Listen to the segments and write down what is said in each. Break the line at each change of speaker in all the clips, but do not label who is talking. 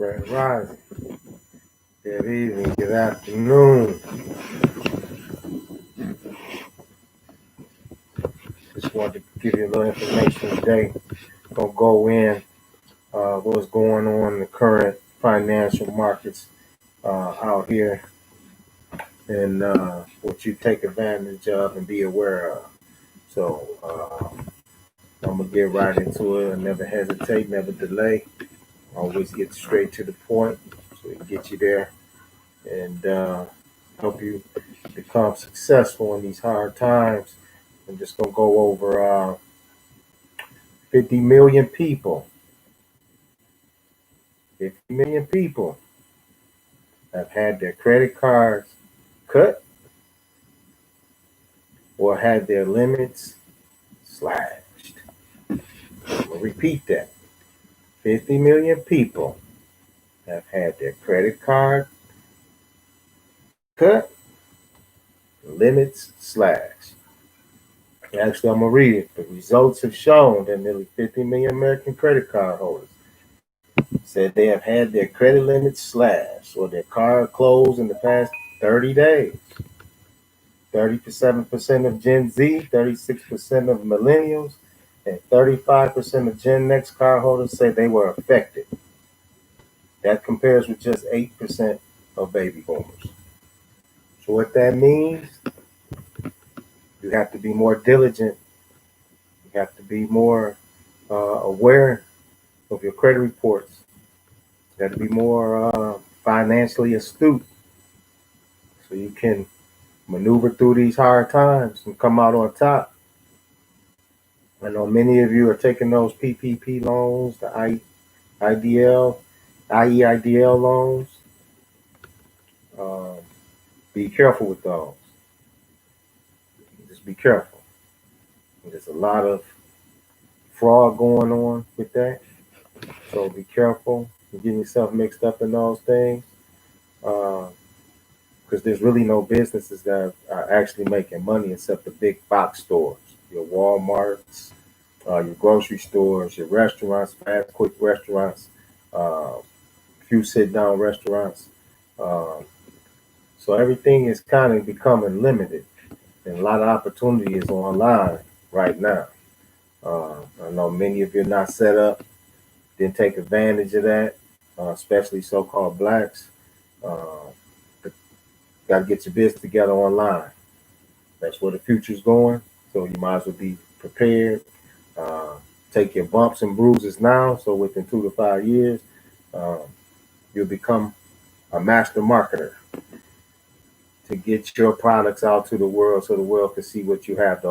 Grand Rising. Good evening, good afternoon. Just wanted to give you a little information today. Gonna go in what's going on in the current financial markets out here and what you take advantage of and be aware of. So I'm gonna get right into it. Never hesitate, never delay. Always get straight to the point so we can get you there and help you become successful in these hard times. I'm just going to go over 50 million people. 50 million people have had their credit cards cut or had their limits slashed. I'm going to repeat that. 50 million people have had their credit card cut, limits slashed. Actually, I'm going to read it. The results have shown that nearly 50 million American credit card holders said they have had their credit limits slashed or their card closed in the past 30 days. 37% of Gen Z, 36% of millennials, and 35% of Gen X card holders say they were affected. That compares with just 8% of baby boomers. So what that means, you have to be more diligent. You have to be more aware of your credit reports. You have to be more financially astute so you can maneuver through these hard times and come out on top. I know many of you are taking those PPP loans, the IEIDL loans. Be careful with those. Just be careful. There's a lot of fraud going on with that. So be careful and getting yourself mixed up in those things. Because there's really no businesses that are actually making money except the big box stores, your Walmarts, your grocery stores, your restaurants, fast, quick restaurants, few sit-down restaurants. So everything is kind of becoming limited, and a lot of opportunity is online right now. I know many of you are not set up, didn't take advantage of that, especially so-called blacks. Got to get your business together online. That's where the future's going. So you might as well be prepared. Take your bumps and bruises now. So within 2 to 5 years, you'll become a master marketer to get your products out to the world so the world can see what you have to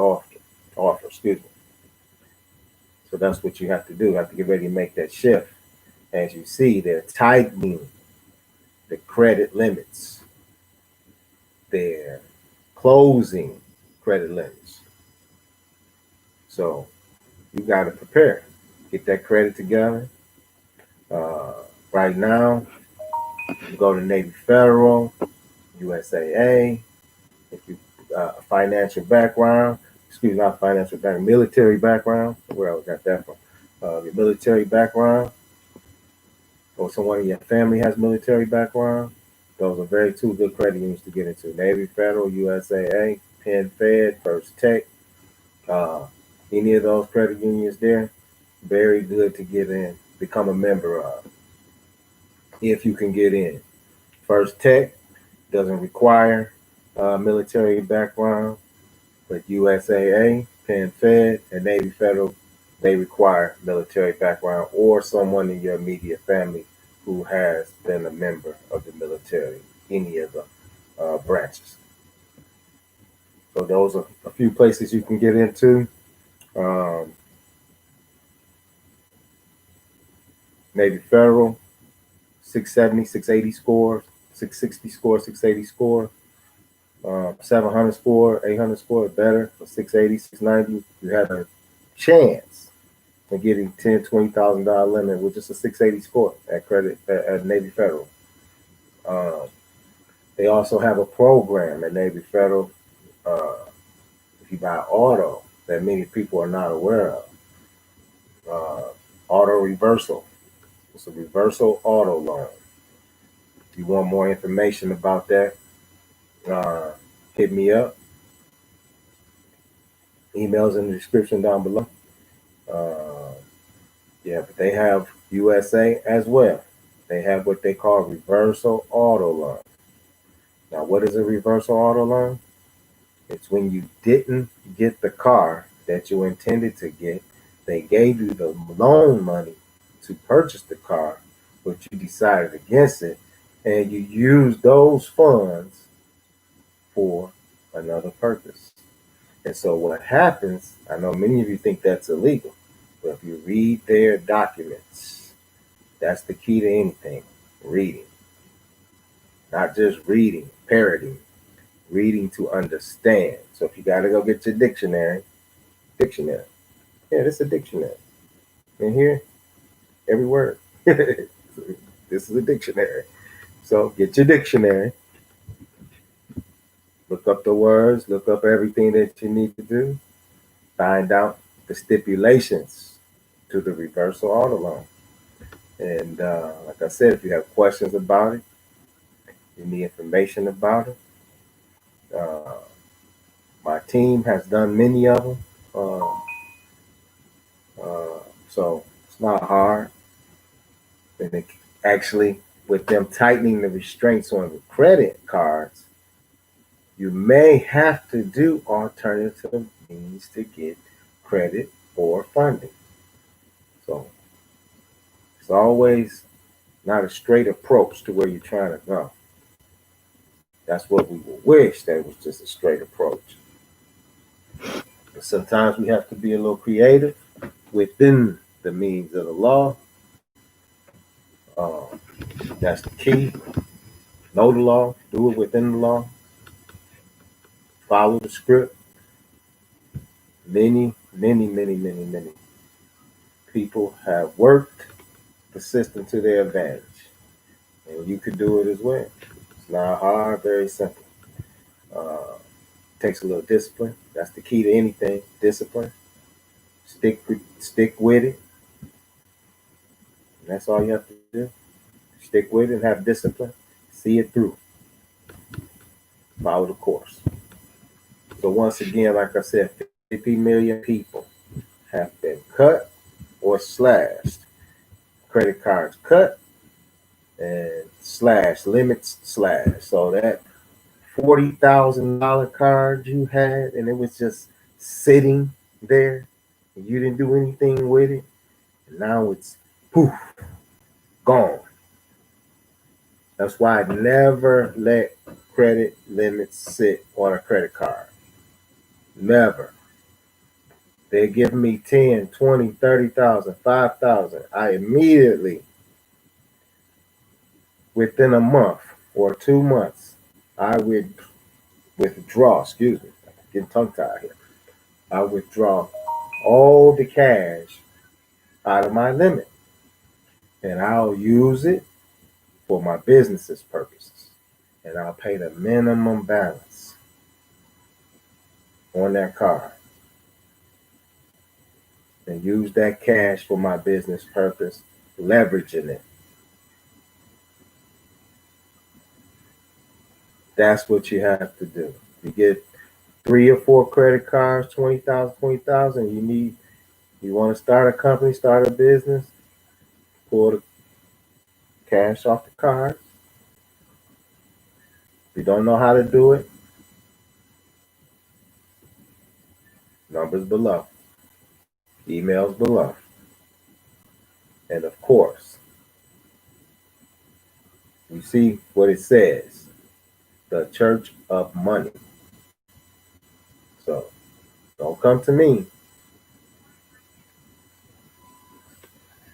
offer. Excuse me. So that's what you have to do. You have to get ready to make that shift. As you see, they're tightening the credit limits. They're closing credit limits. So you got to prepare. Get that credit together. Right now, you go to Navy Federal, USAA. If you financial background, not financial background, military background. Where I got that from? Your military background, or someone in your family has military background. Those are very two good credit unions to get into. Navy Federal, USAA, Penn Fed, First Tech. Any of those credit unions there, very good to get in, become a member of, if you can get in. First Tech doesn't require military background, but USAA, Penn Fed, and Navy Federal, they require military background or someone in your immediate family who has been a member of the military, any of the branches. So those are a few places you can get into. Navy Federal, 670, 680 score, 660 score, 680 score, 700 score, 800 score, better, for 680, 690. You have a chance of getting $10,000, $20,000 limit with just a 680 score at Navy Federal. They also have a program at Navy Federal. If you buy auto, that many people are not aware of. Auto reversal. It's a reversal auto loan. If you want more information about that, uh, hit me up. Emails in the description down below. Uh, yeah, but they have USA as well. They have what they call reversal auto loan. Now, what is a reversal auto loan? It's when you didn't get the car that you intended to get. They gave you the loan money to purchase the car, but you decided against it, and you used those funds for another purpose. And so what happens, I know many of you think that's illegal, but if you read their documents, that's the key to anything. Reading. Not just reading, parroting, reading to understand. So if you got to go get your dictionary. Yeah, this is a dictionary. In here, every word. This is a dictionary. So get your dictionary. Look up the words. Look up everything that you need to do. Find out the stipulations to the reversal auto loan. And like I said, if you have questions about it, you need information about it. Uh, my team has done many of them. Uh, so it's not hard. And it, actually, with them tightening the restraints on the credit cards, you may have to do alternative means to get credit or funding. So it's always not a straight approach to where you're trying to go. That's what we would wish, that it was just a straight approach. But sometimes we have to be a little creative within the means of the law. Uh, that's the key. Know the law, do it within the law, follow the script. Many people have worked the system to their advantage. And you could do it as well. It's not hard, very simple. Uh, takes a little discipline. That's the key to anything. Discipline. Stick with it. And that's all you have to do. Stick with it and have discipline. See it through. Follow the course. So once again, like I said, 50 million people have been cut or slashed. Credit cards cut and slash, limits slash. So that $40,000 card you had and it was just sitting there and you didn't do anything with it, and now it's poof, gone. That's why I never let credit limits sit on a credit card. Never. They give me 10, 20, 30,000, 5,000. I immediately, within a month or 2 months, I would withdraw, excuse me, I'm getting tongue tied here. I withdraw all the cash out of my limit and I'll use it for my business's purposes. And I'll pay the minimum balance on that card and use that cash for my business purpose, leveraging it. That's what you have to do. You get 3 or 4 credit cards, 20,000, you want to start a company, start a business, pull the cash off the card. If you don't know how to do it, numbers below, emails below. And of course, you see what it says, the Church of Money. So don't come to me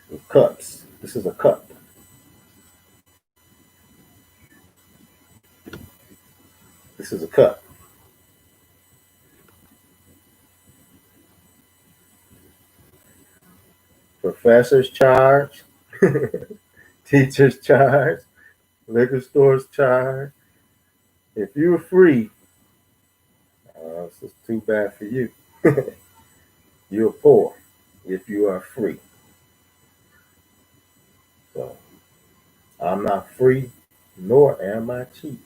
with cups. This is a cup. This is a cup. Professors charge, teachers charge, liquor stores charge. If you're free, this is too bad for you. You're poor if you are free. I'm not free, nor am I cheap.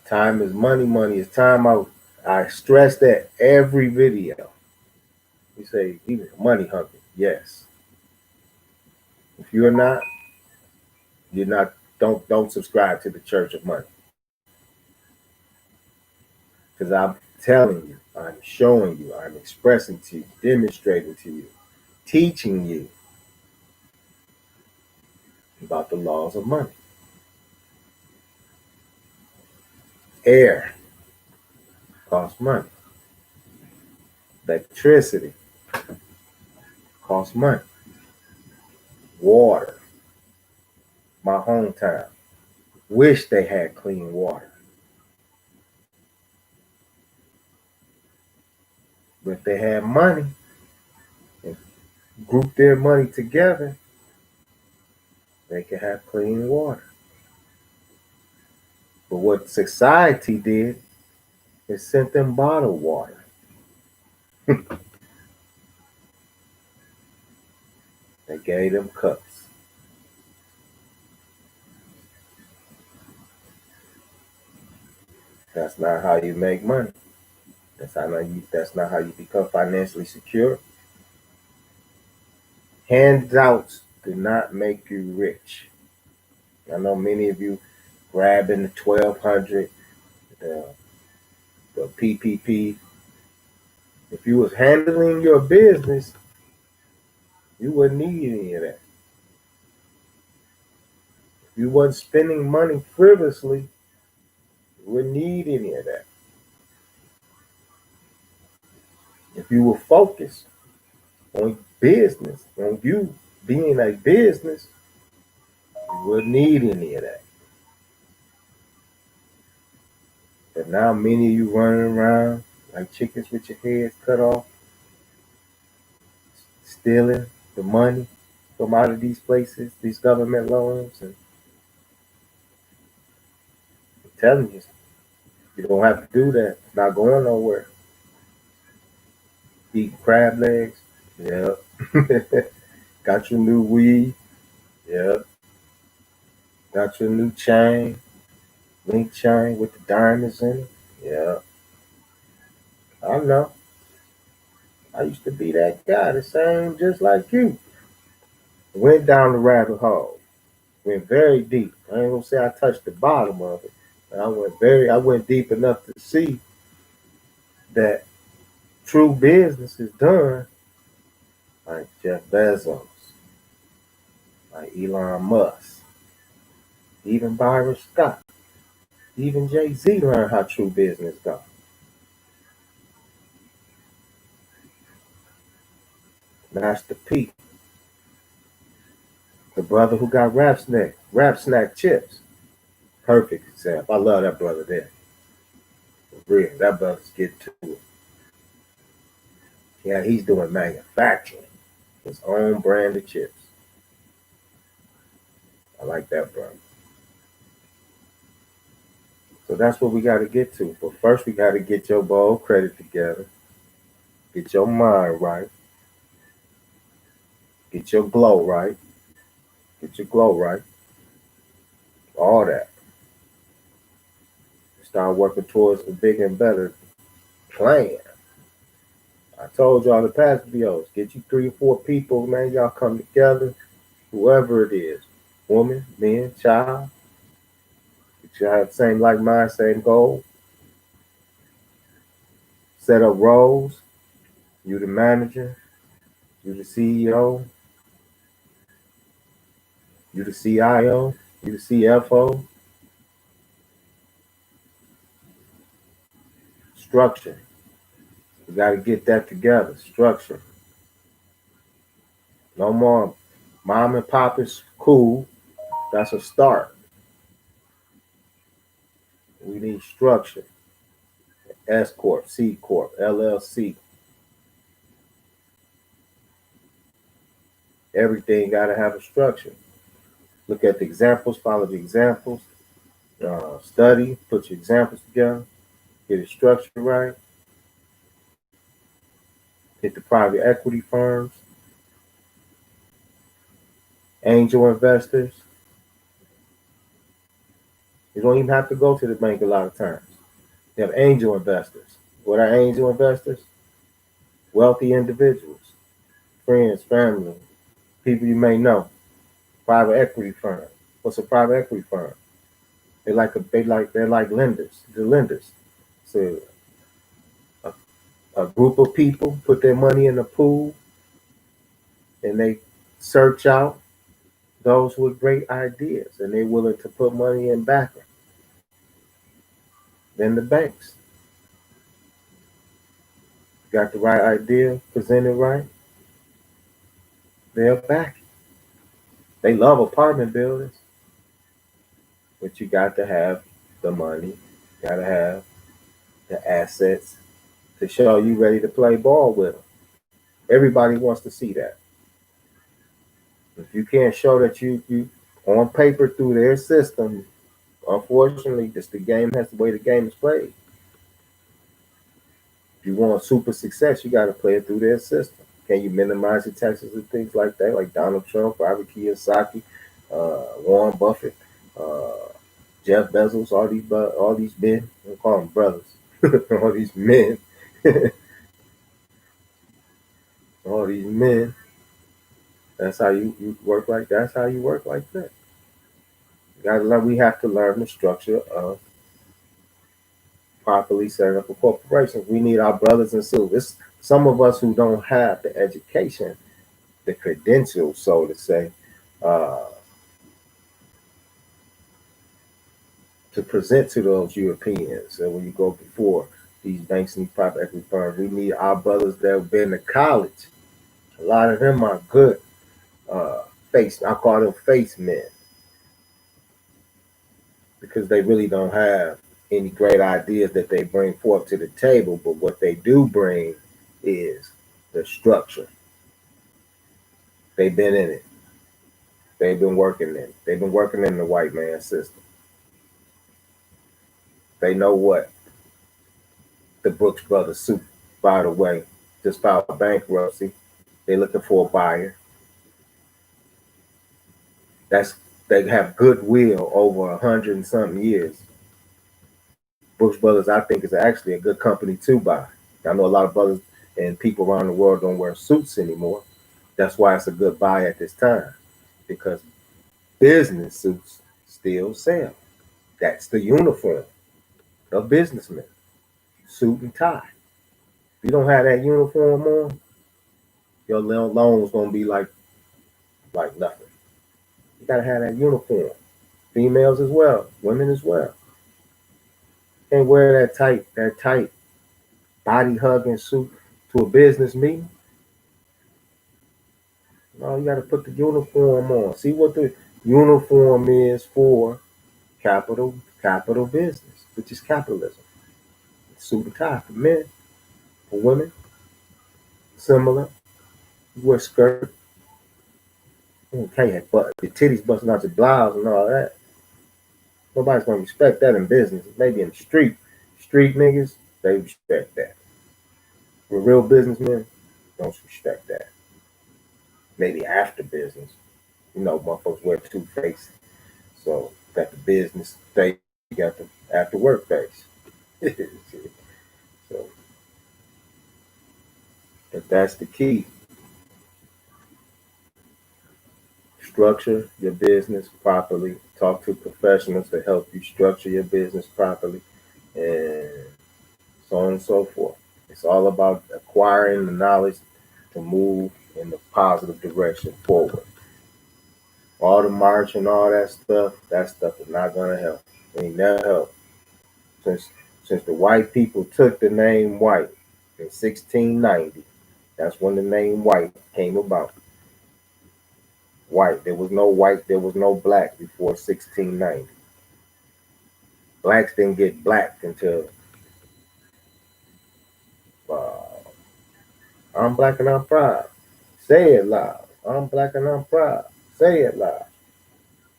Time is money, money is time. I stress that every video. You say, even money hungry. Yes. If you're not, you're not, don't subscribe to the Church of Money. Because I'm telling you, I'm showing you, I'm expressing to you, demonstrating to you, teaching you about the laws of money. Air costs money. Electricity costs money. Water. My hometown. Wish they had clean water. But if they had money and group their money together, they could have clean water. But what society did is sent them bottled water. They gave them cups. That's not how you make money. That's not how you become financially secure. Handouts do not make you rich. I know many of you grabbing the 1200, the, the PPP. If you was handling your business, you wouldn't need any of that. If you wasn't spending money frivolously, you wouldn't need any of that. If you were focused on business, on you being a business, you wouldn't need any of that. But now many of you running around like chickens with your heads cut off, stealing the money from out of these places, these government loans. And I'm telling you, you don't have to do that. It's not going nowhere. Eating crab legs. Yeah. Got your new weed. Yeah. Got your new chain. Link chain with the diamonds in it. Yeah. I know. I used to be that guy, the same just like you. Went down the rabbit hole. Went very deep. I ain't gonna say I touched the bottom of it. But I went deep enough to see that true business is done like Jeff Bezos, like Elon Musk, even Byron Scott, even Jay-Z learned how true business goes. Master P, the brother who got rap snack chips. Perfect example. I love that brother there. For real, that brother's getting to it. Yeah, he's doing manufacturing, his own brand of chips. I like that brother. So that's what we got to get to. But first, we got to get your bowl credit together, get your mind right, get your glow right, get your glow right, all that. Start working towards the bigger and better plan. I told y'all in the past videos, get you 3 or 4 people, man. Y'all come together, whoever it is, woman, man, child. You have the same like mind, same goal. Set up roles. You the manager, you the CEO, you the CIO, you the CFO. Structure. We got to get that together. Structure. No more mom and pop is cool. That's a start. We need structure. S Corp, C Corp, LLC. Everything got to have a structure. Look at the examples, follow the examples, study, put your examples together, get it structured right, hit the private equity firms, Angel investors, you don't even have to go to the bank a lot of times. You have angel investors. What are angel investors? Wealthy individuals, friends, family, people you may know. Private equity firm. What's a private equity firm? They're like lenders. They're lenders. So a, a group of people put their money in a pool and they search out those with great ideas and they're willing to put money in backer. Then the banks got the right idea, presented right, they'll back it. They love apartment buildings, but you got to have the money, you got to have the assets to show you ready to play ball with them. Everybody wants to see that. If you can't show that you on paper through their system, unfortunately, just the game has the way the game is played. If you want super success, you got to play it through their system. Can you minimize your taxes and things like that, like Donald Trump, Robert Kiyosaki, Warren Buffett, uh, Jeff Bezos, all these men? I call them brothers. All these men, all these men. That's how you work like. That's how you work like that. You gotta learn. We have to learn the structure of properly setting up a corporation. We need our brothers and sisters. It's some of us who don't have the education, the credentials, so to say, uh, to present to those Europeans. So when you go before these banks and these private equity firms, we need our brothers that have been to college. A lot of them are good face. I call them face men because they really don't have any great ideas that they bring forth to the table. But what they do bring is the structure. They've been in it. They've been working in it. They've been working in the white man system. They know what the Brooks Brothers suit, by the way, just filed bankruptcy. They're looking for a buyer. That's they have goodwill over 100 and something years. Brooks Brothers, I think, is actually a good company to buy. I know a lot of brothers and people around the world don't wear suits anymore. That's why it's a good buy at this time because business suits still sell. That's the uniform of businessmen, suit and tie. If you don't have that uniform on, your little loan's gonna be like nothing. You gotta have that uniform. Females as well, women as well. Can't wear that tight body hugging suit to a business meeting. No, you got to put the uniform on. See what the uniform is for capital business, which is capitalism. Suit and tie for men, for women, similar. You wear skirt. Okay, but your titties busting out your blouse and all that. Nobody's gonna respect that in business. Maybe in the street niggas, they respect that. For real businessmen, don't respect that. Maybe after business, motherfuckers wear two faces. So got the business face, you got the after work face. So, but that's the key. Structure your business properly. Talk to professionals to help you structure your business properly, and so on and so forth. It's all about acquiring the knowledge to move in the positive direction forward. All the march and all that stuff is not gonna help. It ain't never help. Since since the white people took the name white in 1690, that's when the name white came about. White. There was no white, there was no black before 1690. Blacks didn't get blacked until uh, I'm black and I'm proud. Say it loud. I'm black and I'm proud. Say it loud.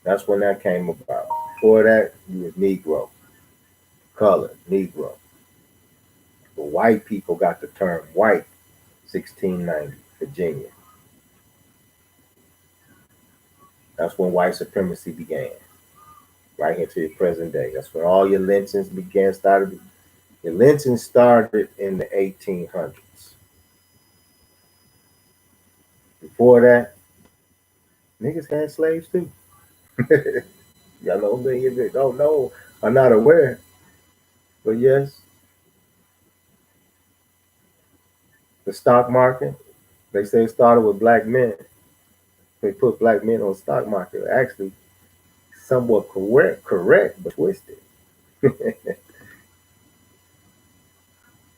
That's when that came about. Before that, you was Negro, colored, Negro. The white people got the term white 1690, Virginia. That's when white supremacy began, right into the present day. That's when all your lynchings started. Your lynchings started in the 1800s. Before that, niggas had slaves too. Y'all know many of you don't know, are not aware. But yes, the stock market, they say it started with black men. They put black men on the stock market. Actually, somewhat correct, but twisted.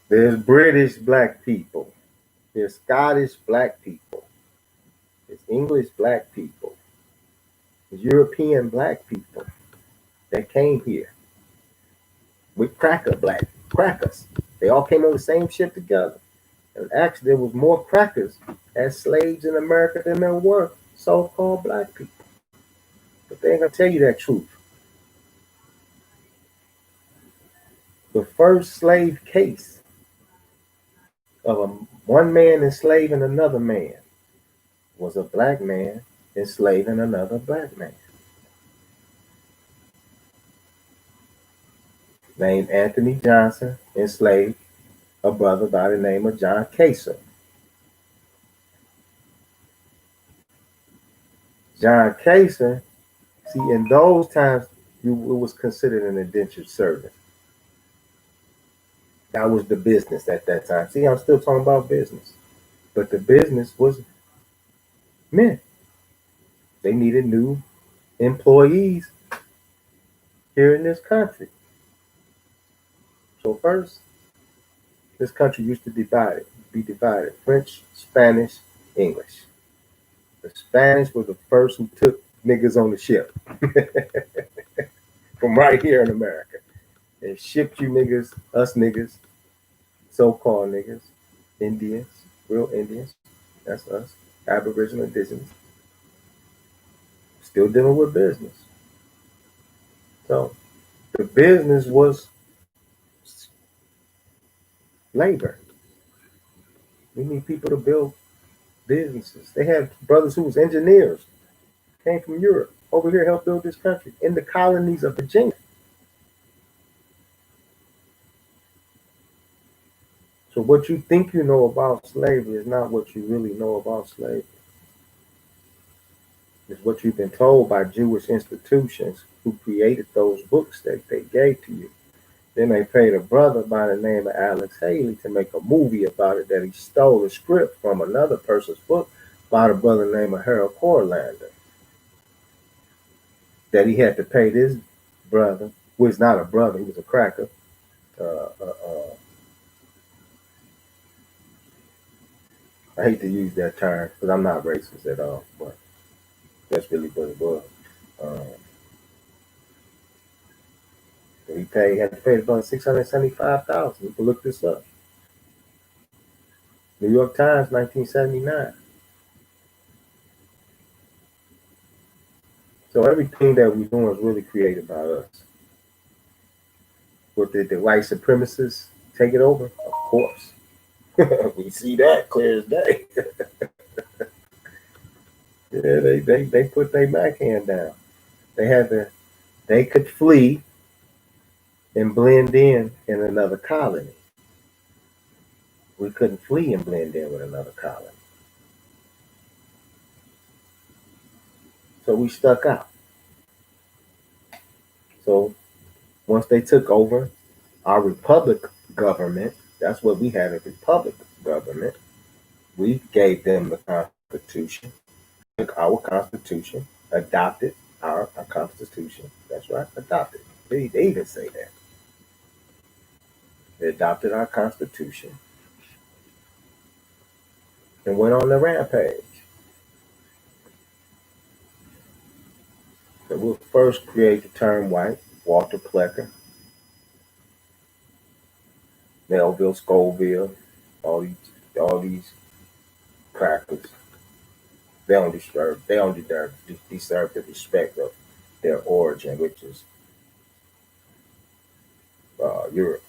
There's British black people. There's Scottish black people. There's English black people. There's European black people that came here with crackers. They all came on the same ship together. And actually, there was more crackers as slaves in America than there were so-called black people. But they ain't gonna tell you that truth. The first slave case of one man enslaving another man was a black man enslaving another black man named Anthony Johnson, enslaved a brother by the name of John Caser. John Caser, see, in those times, it was considered an indentured servant. That was the business at that time. See, I'm still talking about business. But the business was men. They needed new employees here in this country. So first, this country used to be divided. French, Spanish, English. The Spanish were the first who took niggas on the ship from right here in America. They shipped you niggas, us niggas, so-called niggas, Indians, real Indians. That's us, Aboriginal, Indigenous. Still dealing with business. So the business was labor. We need people to build businesses. They had brothers who was engineers, came from Europe, over here helped build this country in the colonies of Virginia. So what you think you know about slavery is not what you really know about slavery. It's what you've been told by Jewish institutions who created those books that they gave to you. Then they paid a brother by the name of Alex Haley to make a movie about it that he stole a script from another person's book by the brother named Harold Corlander. That he had to pay this brother, who is not a brother, he was a cracker. Uh, uh, uh, I hate to use that term because I'm not racist at all, but that's really what it was. Um, he had to pay about $675,000. You can look this up. New York Times, 1979. So everything that we're doing is really created by us. Would the white supremacists take it over? Of course. We see that clear as day. Yeah, they put their backhand down. They could flee and blend in another colony. We couldn't flee and blend in with another colony. So we stuck out. So once they took over our republic government, that's what we had, a republic government. We gave them the Constitution, took our Constitution, adopted our Constitution. That's right, adopted. They even say that. They adopted our Constitution and went on the rampage. So we'll first create the term white, Walter Plecker, Melville, Scoville, all these crackers. They don't deserve the respect of their origin, which is Europe,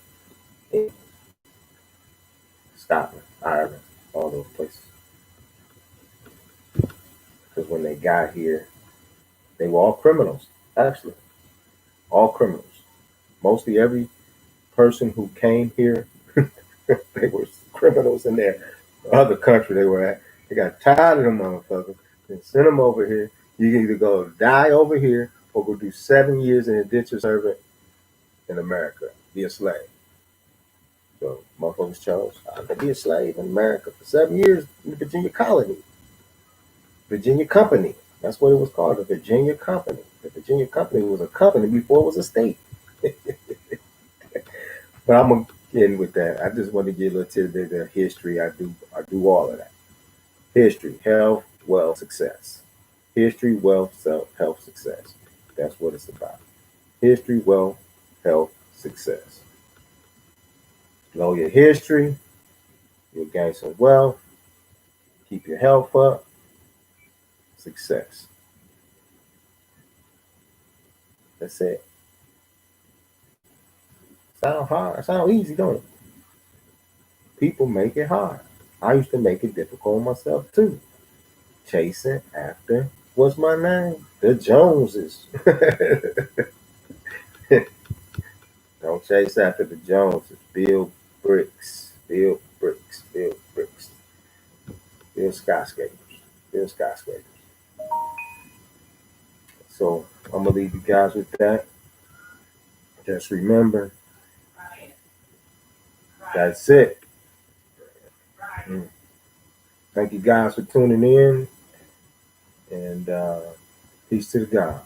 Scotland, Ireland, all those places. Because when they got here, They were all criminals, actually, all criminals. Mostly every person who came here, they were criminals in their other country they were at. They got tired of them motherfuckers and sent them over here. You can either go die over here or go do 7 years in indentured servant in America, be a slave. So motherfuckers chose, I'm gonna be a slave in America for 7 years in the Virginia colony. Virginia Company. That's what it was called, the Virginia Company. The Virginia Company was a company before it was a state. But I'm gonna end with that. I just want to give a little tidbit of history. I do all of that. History, health, wealth, success. History, wealth, health, success. That's what it's about. History, wealth, health, success. Know your history, you'll gain some wealth, keep your health up, success. That's it. Sound hard. Sound easy, don't it? People make it hard. I used to make it difficult myself too. Chasing after what's my name? The Joneses. Don't chase after the Joneses. Build bricks. Build bricks. Build bricks. Build skyscrapers. Build skyscrapers. So I'm gonna leave you guys with that. Just remember, that's it. Mm. Thank you guys for tuning in, and peace to the God.